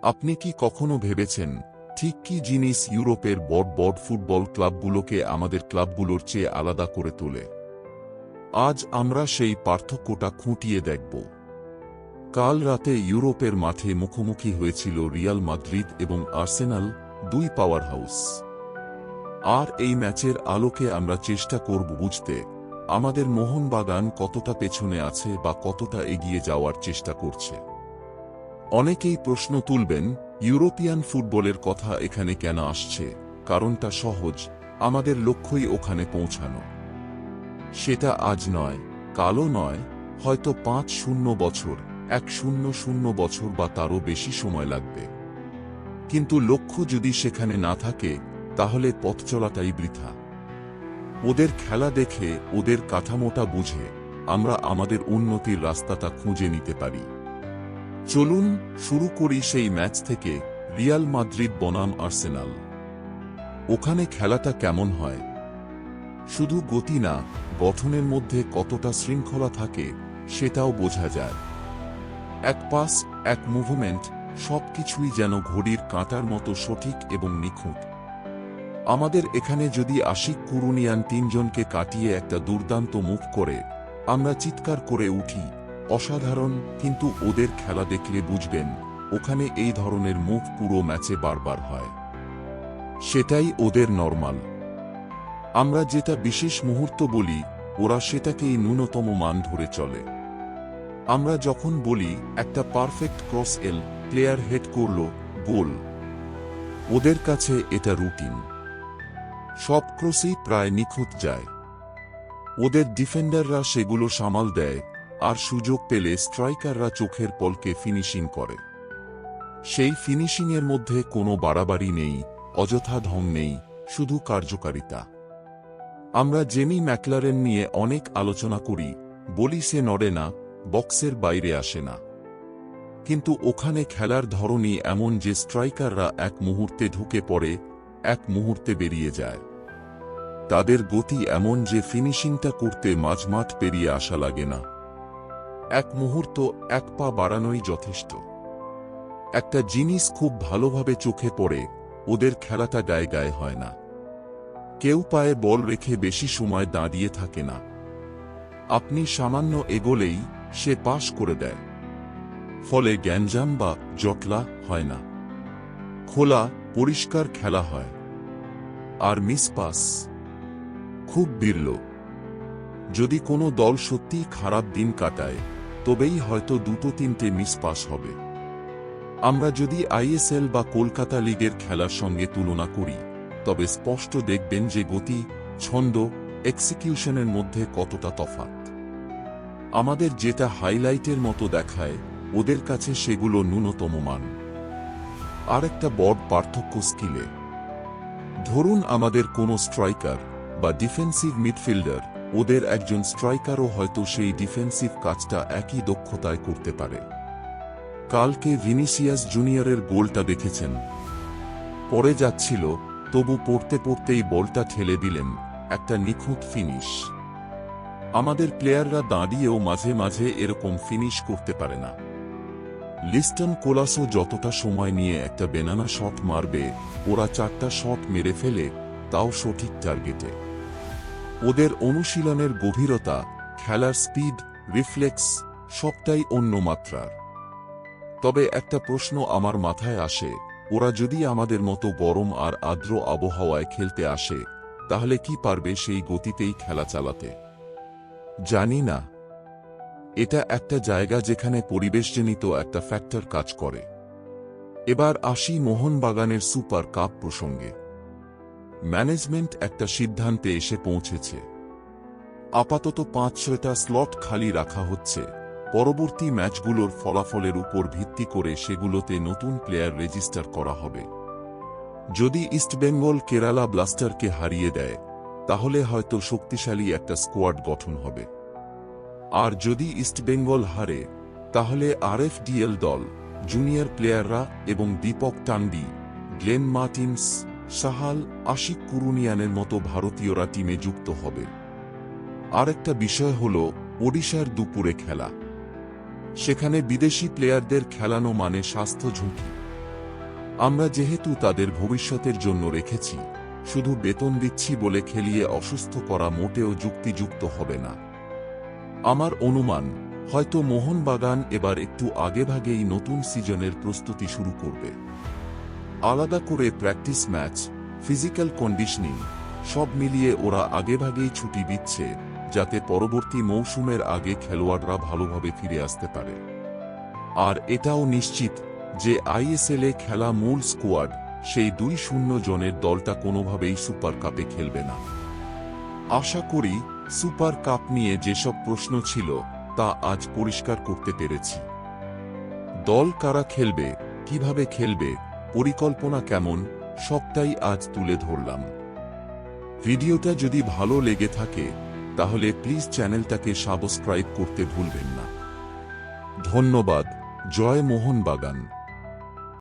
আপনি কি কখনো ভেবেছেন ঠিক কি জিনিস ইউরোপের বড় বড় ফুটবল ক্লাবগুলোকে আমাদের ক্লাবগুলোর চেয়ে আলাদা করে তোলে? আজ আমরা সেই পার্থক্যটা খুঁটিয়ে দেখব। কাল রাতে ইউরোপের মাঠে মুখোমুখি হয়েছিল রিয়াল মাদ্রিদ এবং আর্সেনাল, দুই পাওয়ার হাউস। আর এই ম্যাচের আলোকে আমরা চেষ্টা করব বুঝতে আমাদের মোহনবাগান কতটা পেছনে আছে বা কতটা এগিয়ে যাওয়ার চেষ্টা করছে। অনেকেই প্রশ্ন তুলবেন, ইউরোপিয়ান ফুটবলের কথা এখানে কেন আসছে? কারণটা সহজ, আমাদের লক্ষ্যই ওখানে পৌঁছানো। সেটা আজ নয়, কালও নয়, হয়তো ৫-০ বছর, ১-০-০ বছর বা তারও বেশি সময় লাগবে। কিন্তু লক্ষ্য যদি সেখানে না থাকে, তাহলে পথ চলাটাই বৃথা। ওদের খেলা দেখে, ওদের কাঠামোটা বুঝে আমরা আমাদের উন্নতির রাস্তাটা খুঁজে নিতে পারি। চলুন শুরু করি সেই ম্যাচ থেকে, রিয়াল মাদ্রিদ বনাম আর্সেনাল। ওখানে খেলাটা কেমন হয়? শুধু গতি না, গঠনের মধ্যে কতটা শৃঙ্খলা থাকে সেটাও বোঝা যায়। এক পাস, এক মুভমেন্ট, সবকিছুই যেন ঘড়ির কাঁটার মতো সঠিক এবং নিখুঁত। আমাদের এখানে যদি আশিক কুরুনিয়ান তিনজনকে কাটিয়ে একটা দুর্দান্ত মুভ করে, আমরা চিৎকার করে উঠি, অসাধারণ। কিন্তু ওদের খেলা দেখলে বুঝবেন, ওখানে এই ধরনের মুভ পুরো ম্যাচে বারবার হয়। সেটাই ওদের নরমাল। আমরা যেটা বিশেষ মুহূর্ত বলি, ওরা সেটাকেই ন্যূনতম মান ধরে চলে। আমরা যখন বলি একটা পারফেক্ট ক্রস এল, প্লেয়ার হেড করল, গোল, ওদের কাছে এটা রুটিন। সব ক্রসই প্রায় নিখুঁত যায়। ওদের ডিফেন্ডাররা সেগুলো সামাল দেয়, আর সুযোগ পেলে স্ট্রাইকাররা চোখের পলকে ফিনিশিং করে। সেই ফিনিশিংয়ের মধ্যে কোনো বাড়াবাড়ি নেই, অযথা ঢং নেই, শুধু কার্যকারিতা। আমরা জেমি ম্যাকলারেন নিয়ে অনেক আলোচনা করি, বলি সে নড়ে না, বক্সের বাইরে আসে না। কিন্তু ওখানে খেলার ধরনই এমন যে স্ট্রাইকাররা এক মুহূর্তে ঢুকে পড়ে, এক মুহূর্তে বেরিয়ে যায়। তাদের গতি এমন যে ফিনিশিংটা করতে মাঝমাঠ পেরিয়ে আসা লাগে না। এক মুহূর্ত, এক পা বাড়ানোই যথেষ্ট। একটা জিনিস খুব ভালোভাবে চোখে পড়ে, ওদের খেলাটা গায়ে গায়ে হয় না। কেউ পায়ে বল রেখে বেশি সময় দাঁড়িয়ে থাকে না। আপনি সামান্য এগোলেই সে পাস করে দেয়। ফলে গ্যাঞ্জাম বা জটলা হয় না। খোলা, পরিষ্কার খেলা হয়। আর মিস পাস খুব বিরল। যদি কোনো দল সত্যিই খারাপ দিন কাটায়, তবেই হয়তো ২-৩টে মিস পাস হবে। আমরা যদি আইএসএল বা কলকাতা লিগের খেলার সঙ্গে তুলনা করি, তবে স্পষ্ট দেখবেন যে গতি, ছন্দ, এক্সিকিউশনের মধ্যে কতটা তফাৎ। আমাদের যেটা হাইলাইটের মতো দেখায়, ওদের কাছে সেগুলো ন্যূনতম মান। আর একটা বড় পার্থক্য স্কিলে। ধরুন আমাদের কোনো স্ট্রাইকার বা ডিফেন্সিভ মিডফিল্ডার, ওদের একজন স্ট্রাইকারও হয়তো সেই ডিফেন্সিভ কাজটা একই দক্ষতায় করতে পারে। কালকে ভিনিসিয়াস জুনিয়রের গোলটা দেখেছেন? পড়ে যাচ্ছিল, তবু পড়তে পড়তেই বলটা ঠেলে দিলেন, একটা নিখুঁত ফিনিশ। আমাদের প্লেয়াররা দাঁড়িয়েও মাঝে মাঝে এরকম ফিনিশ করতে পারে না। লিস্টন কোলাসো যতটা সময় নিয়ে একটা বেনানা শট মারবে, ওরা ৪টা শট মেরে ফেলে, তাও সঠিক টার্গেটে। ওদের অনুশীলনের গভীরতা, খেলার স্পিড, রিফ্লেক্স, সবটাই অন্য মাত্রার। তবে একটা প্রশ্ন আমার মাথায় আসে, ওরা যদি আমাদের মতো গরম আর আর্দ্র আবহাওয়ায় খেলতে আসে, তাহলে কি পারবে সেই গতিতেই খেলা চালাতে? জানি না। এটা একটা জায়গা যেখানে পরিবেশজনিত একটা ফ্যাক্টর কাজ করে। এবার আসি মোহনবাগানের সুপার কাপ প্রসঙ্গে। ম্যানেজমেন্ট একটা সিদ্ধান্তে এসে পৌঁছেছে। আপাতত ৫-৬টা স্লট খালি রাখা হচ্ছে। পরবর্তী ম্যাচগুলোর ফলাফলের উপর ভিত্তি করে সেগুলোতে নতুন প্লেয়ার রেজিস্টার করা হবে। যদি ইস্টবেঙ্গল কেরালা ব্লাস্টারকে হারিয়ে দেয়, তাহলে হয়তো শক্তিশালী একটা স্কোয়াড গঠন হবে। আর যদি ইস্টবেঙ্গল হারে, তাহলে আরএফডিএল দল, জুনিয়র প্লেয়াররা এবং দীপক টান্ডি, গ্লেন মার্টিন্স, সাহাল, আশিক কুরুনিয়ানের মতো ভারতীয়রা টিমে যুক্ত হবে। আরেকটা বিষয় হল ওড়িশার দুপুরে খেলা। সেখানে বিদেশি প্লেয়ারদের খেলানো মানে স্বাস্থ্য ঝুঁকি। আমরা যেহেতু তাদের ভবিষ্যতের জন্য রেখেছি, শুধু বেতন দিচ্ছি বলে খেলিয়ে অসুস্থ করা মোটেও যুক্তিযুক্ত হবে না। আমার অনুমান, হয়তো মোহনবাগান এবার একটু আগেভাগেই নতুন সিজনের প্রস্তুতি শুরু করবে। আলাদা করে প্র্যাকটিস ম্যাচ, ফিজিক্যাল কন্ডিশনিং সব মিলিয়ে ওরা আগেভাগেই ছুটি দিচ্ছে, যাতে পরবর্তী মৌসুমের আগে খেলোয়াড়রা ভালোভাবে ফিরে আসতে পারে। আর এটাও নিশ্চিত যে আইএসএলে খেলা মূল স্কোয়াড, সেই 2-0 জনের দলটা কোনোভাবেই সুপার কাপে খেলবে না। আশা করি সুপার কাপ নিয়ে যেসব প্রশ্ন ছিল তা আজ পরিষ্কার করতে পেরেছি। দল কারা খেলবে, কিভাবে খেলবে, পরিকল্পনা কেমন, সবটাই আজ তুলে ধরলাম। ভিডিওটা যদি ভালো লেগে থাকে তাহলে প্লিজ চ্যানেলটাকে সাবস্ক্রাইব করতে ভুলবেন না। ধন্যবাদ। জয় মোহনবাগান।